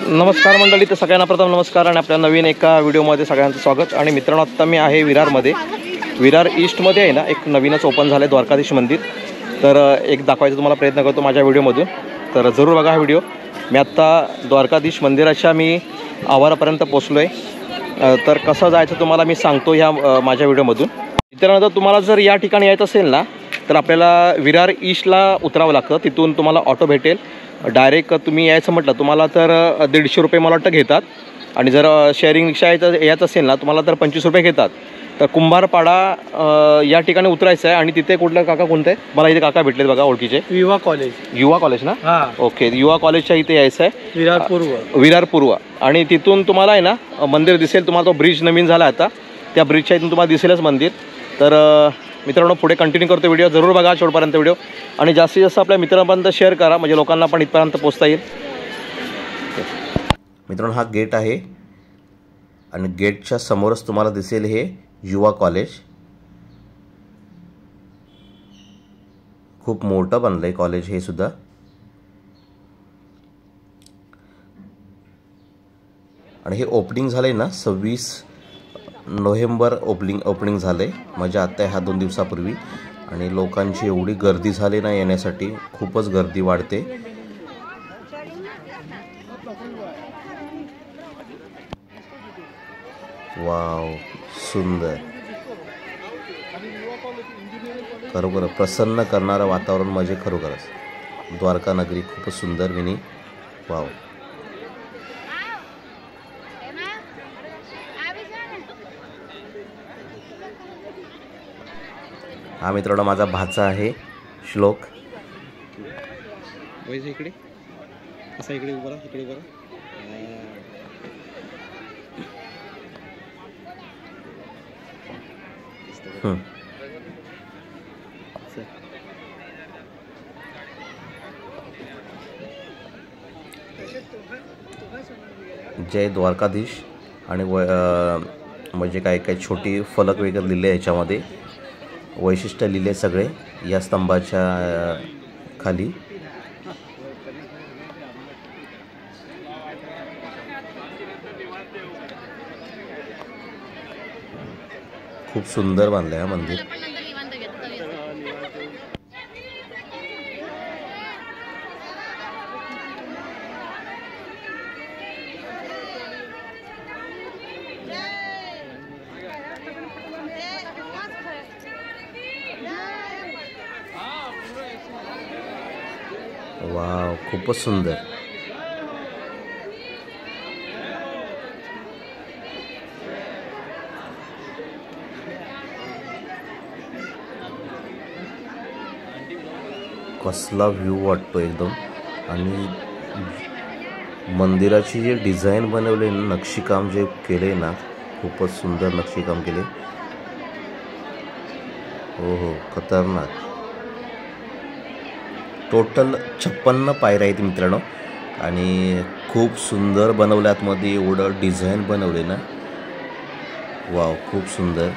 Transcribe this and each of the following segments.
नमस्कार मंडळी, तर सगळ्यांना प्रथम नमस्कार आणि आपल्या नवीन एका व्हिडिओमध्ये सगळ्यांचं स्वागत। आणि मित्रांनो, आत्ता मी आहे विरारमध्ये। विरार ईस्टमध्ये आहे ना, एक नवीनच ओपन झालं आहे द्वारकाधीश मंदिर। तर एक दाखवायचा तुम्हाला प्रयत्न करतो माझ्या व्हिडिओमधून, तर जरूर बघा हा व्हिडिओ। मी आत्ता द्वारकाधीश मंदिराच्या आवारापर्यंत पोचलो आहे। तर कसं जायचं तुम्हाला मी सांगतो ह्या माझ्या व्हिडिओमधून। मित्रांनो, तुम्हाला जर या ठिकाणी यायचं असेल ना, तर आपल्याला विरार ईस्टला उतरावं लागतं। तिथून तुम्हाला ऑटो भेटेल। डायरेक्ट तुम्ही यायचं म्हटलं तुम्हाला तर 150 रुपये मला वाटतं घेतात। आणि जर शेअरिंग रिक्षा यायचं असेल ना, तुम्हाला तर 25 रुपये घेतात। तर कुंभारपाडा या ठिकाणी उतरायचं आहे। आणि तिथे कुठलं काका कोणतं आहे, मला इथे काका भेटलेत बघा ओळखीचे। युवा कॉलेज ना? हां, ओके। युवा कॉलेजच्या इथे यायचं आहे, विरार पूर्व। आणि तिथून तुम्हाला आहे ना मंदिर दिसेल। तुम्हाला तो ब्रिज नवीन झाला आता, त्या ब्रिजच्या इथून तुम्हाला दिसेलच मंदिर। तर मित्रांनो, पुढे कंटिन्यू करतो व्हिडिओ, जरूर बघा शेवटपर्यंत व्हिडिओ। आणि जास्तीत जास्त आपल्या मित्रांपर्यंत शेअर करा, म्हणजे लोकांना पण इथपर्यंत पोहोचता येईल। मित्रांनो, हा गेट आहे आणि गेटच्या समोरच तुम्हाला दिसेल हे युवा कॉलेज। खूप मोठं बनलंय कॉलेज हे सुद्धा। आणि हे ओपनिंग झालंय ना 26 नोव्हेंबर ओपनिंग झालंय, म्हणजे आता ह्या 2 दिवसापूर्वी। आणि लोकांची एवढी गर्दी झाली ना येण्यासाठी, खूपच गर्दी वाढते। वाव, सुंदर, खरोखर प्रसन्न करणारं वातावरण, म्हणजे खरोखरच द्वारका नगरी खूपच सुंदर विनी। वाव। हा मित्रांनो माझा भाचा आहे श्लोक। इकडे असा इकडे उभा राहा, इकडे उभा राहा। जय द्वारकाधीश। आणि म्हणजे काय काय छोटी फलक वगैरे लिहिले याच्यामध्ये, वैशिष्ट्य लिहिले सगळे या स्तंभाच्या खाली। खूप सुंदर बांधलंय हा मंदिर। वाव, खूपच सुंदर। कसला व्ह्यू वाटतो एकदम। आणि मंदिराची जी डिझाईन बनवली ना, नक्षीकाम जे केले ना, खूपच सुंदर नक्षीकाम केले। हो, खतरनाक। टोटल 56 पायऱ्या आहेत मित्रांनो। आणि खूप सुंदर बनवले, आतमध्ये एवढं डिझाईन बनवले ना, वाव, खूप सुंदर।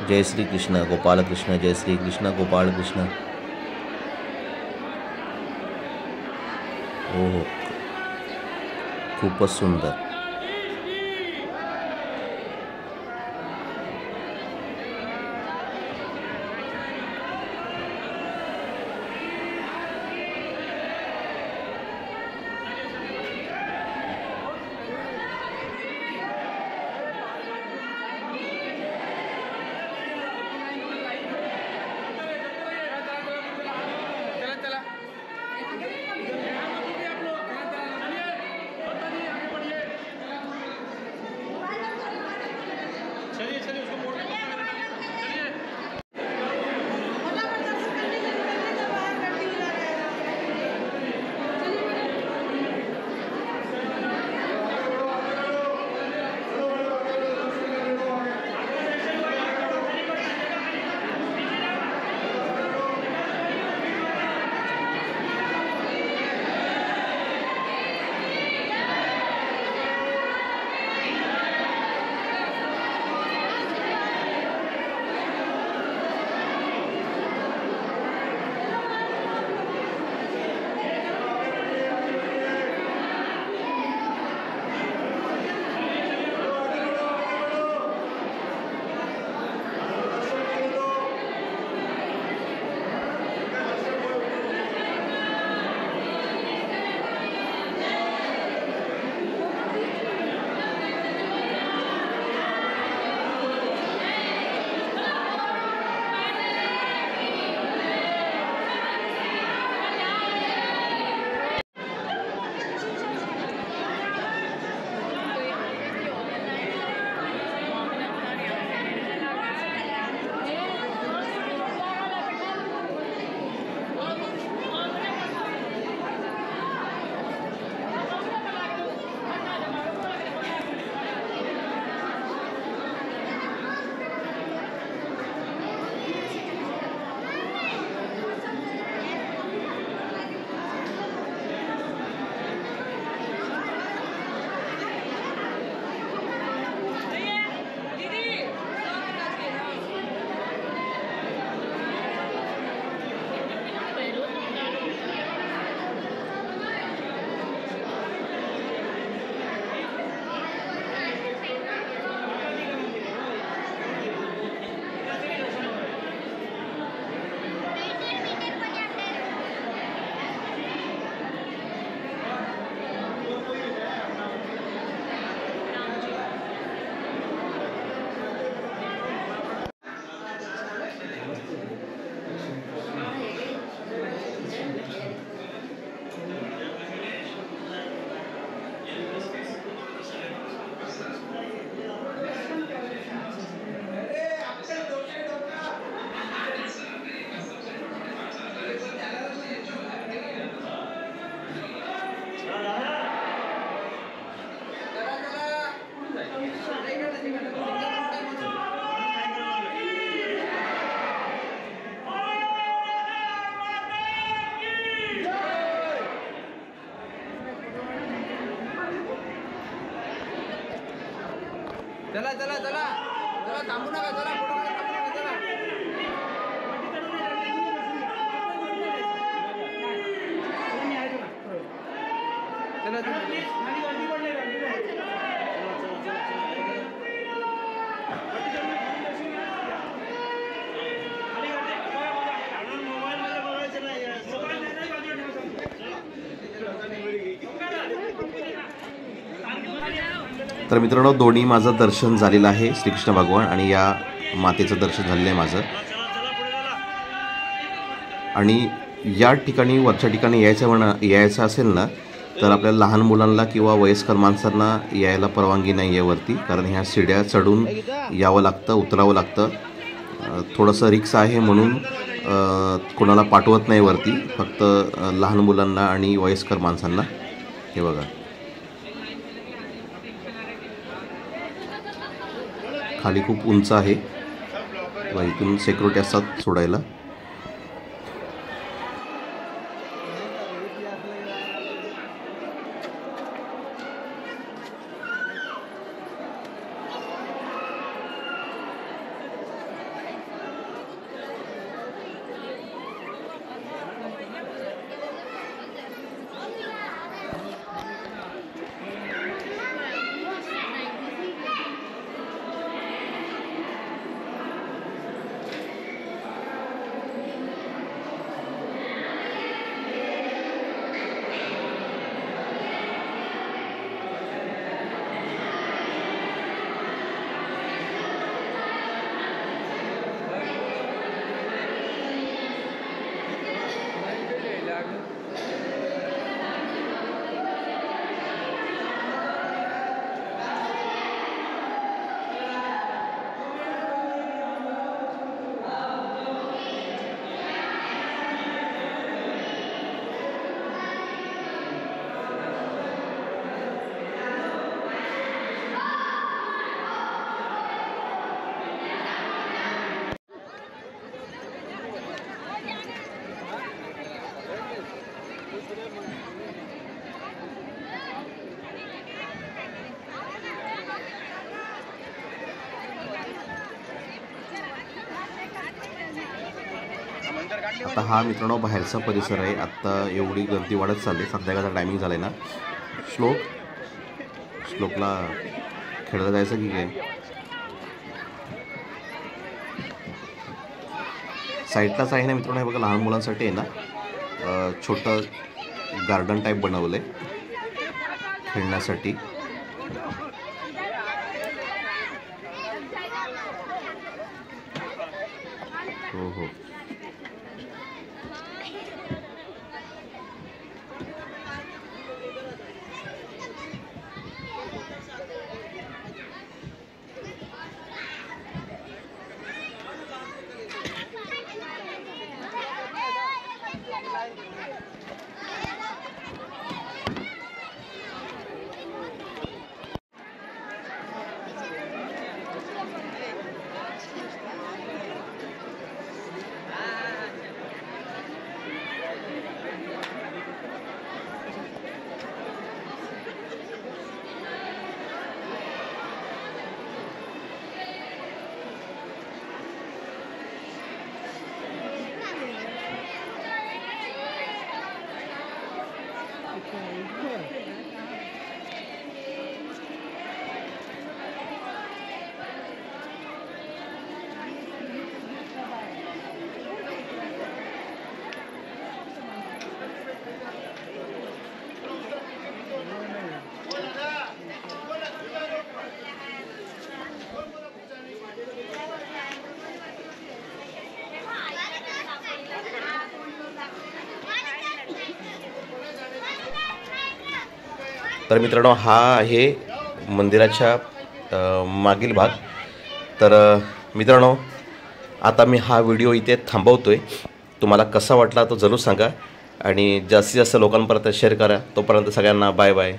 जय श्री कृष्ण गोपाल कृष्ण, जय श्री कृष्ण गोपाल कृष्ण। हो, खूपच सुंदर। चला चला चला चला थांबू नका चला तर मित्रांनो दोन्ही माझं दर्शन झालेलं आहे, श्रीकृष्ण भगवान आणि या मातेचं दर्शन झालेलं आहे माझं. आणि या ठिकाणी वरच्या ठिकाणी यायचं असेल ना तर आपल्याला लहान मुलांना किंवा वयस्कर माणसांना यायला परवानगी नाही आहे वरती, कारण ह्या शिड्या चढून यावं लागतं, उतरावं लागतं. थोडंसं रिक्स आहे म्हणून कोणाला पाठवत नाही वरती, फक्त लहान मुलांना आणि वयस्कर माणसांना. हे बघा खाली खूप उंच आहे व इथून सिक्युरिटी असतात सोडायला. आता हा मित्रांनो बाहेरचा परिसर आहे. आत्ता एवढी गर्दी वाढत चालली, संध्याकाळचा टायमिंग झाला आहे ना. श्लोकला खेळायला जायचं की काय? साईडलाच आहे ना मित्रांनो, हे बघा लहान मुलांसाठी आहे ना छोटं गार्डन टाईप बनवलं आहे खेळण्यासाठी. हो हो तर मित्रांनो हा आहे मंदिराच्या मागील भाग. तर मित्रांनो आता मी हा व्हिडिओ इथे थांबवतोय. तुम्हाला कसा वाटला तो जरूर सांगा आणि जास्तीत जास्त लोकांपर्यंत शेअर करा. तोपर्यंत सगळ्यांना बाय बाय.